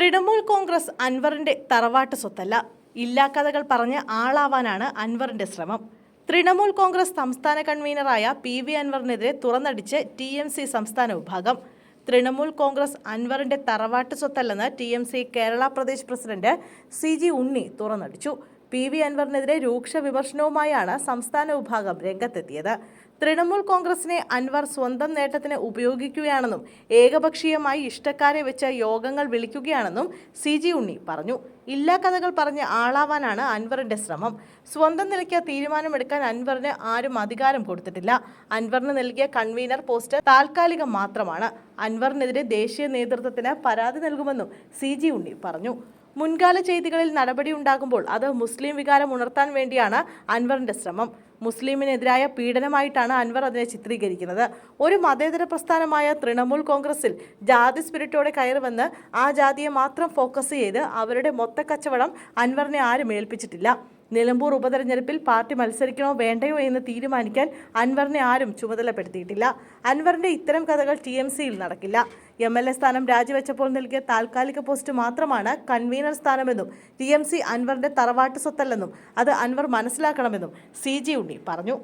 തൃണമൂൽ കോൺഗ്രസ് അൻവറിന്റെ തറവാട്ട് സ്വത്തല്ല. ഇല്ലാക്കഥകൾ പറഞ്ഞ് ആളാവാനാണ് അൻവറിന്റെ ശ്രമം. തൃണമൂൽ കോൺഗ്രസ് സംസ്ഥാന കൺവീനറായ PV അൻവറിനെതിരെ തുറന്നടിച്ച് TMC സംസ്ഥാന വിഭാഗം. തൃണമൂൽ കോൺഗ്രസ് അൻവറിന്റെ തറവാട്ട് സ്വത്തല്ലെന്ന് TMC Kerala Pradesh president CG ഉണ്ണി തുറന്നടിച്ചു. PV അൻവറിനെതിരെ രൂക്ഷ വിമർശനവുമായാണ് സംസ്ഥാന വിഭാഗം രംഗത്തെത്തിയത്. തൃണമൂൽ കോൺഗ്രസിനെ അൻവർ സ്വന്തം നേട്ടത്തിന് ഉപയോഗിക്കുകയാണെന്നും ഏകപക്ഷീയമായി ഇഷ്ടക്കാരെ വെച്ച് യോഗങ്ങൾ വിളിക്കുകയാണെന്നും CG ഉണ്ണി പറഞ്ഞു. ഇല്ലാ കഥകൾ പറഞ്ഞ് ആളാവാനാണ് അൻവറിന്റെ ശ്രമം. സ്വന്തം നിലയ്ക്ക് തീരുമാനമെടുക്കാൻ അൻവറിന് ആരും അധികാരം കൊടുത്തിട്ടില്ല. അൻവറിന് നൽകിയ കൺവീനർ പോസ്റ്റ് താൽക്കാലികം മാത്രമാണ്. അൻവറിനെതിരെ ദേശീയ നേതൃത്വത്തിന് പരാതി നൽകുമെന്നും CG ഉണ്ണി പറഞ്ഞു. മുൻകാല ചെയ്തികളിൽ നടപടിയുണ്ടാകുമ്പോൾ അത് മുസ്ലിം വികാരം ഉണർത്താൻ വേണ്ടിയാണ് അൻവറിന്റെ ശ്രമം. മുസ്ലിമിനെതിരായ പീഡനമായിട്ടാണ് അൻവർ അതിനെ ചിത്രീകരിക്കുന്നത്. ഒരു മതേതര പ്രസ്ഥാനമായ തൃണമൂൽ കോൺഗ്രസിൽ ജാതി സ്പിരിറ്റോടെ കയറുവന്ന് ആ ജാതിയെ മാത്രം ഫോക്കസ് ചെയ്ത് അവരുടെ മൊത്തക്കച്ചവടം അൻവറിനെ ആരും ഏൽപ്പിച്ചിട്ടില്ല. നിലമ്പൂർ ഉപതെരഞ്ഞെടുപ്പിൽ പാർട്ടി മത്സരിക്കണോ വേണ്ടയോ എന്ന് തീരുമാനിക്കാൻ അൻവറിനെ ആരും ചുമതലപ്പെടുത്തിയിട്ടില്ല. അൻവറിന്റെ ഇത്തരം കഥകൾ TMCയിൽ നടക്കില്ല. MLA സ്ഥാനം രാജിവെച്ചപ്പോൾ നൽകിയ താൽക്കാലിക പോസ്റ്റ് മാത്രമാണ് കൺവീനർ സ്ഥാനമെന്നും TMC അൻവറിന്റെ തറവാട്ട് സ്വത്തല്ലെന്നും അത് അൻവർ മനസ്സിലാക്കണമെന്നും CG ഉണ്ണി പറഞ്ഞു.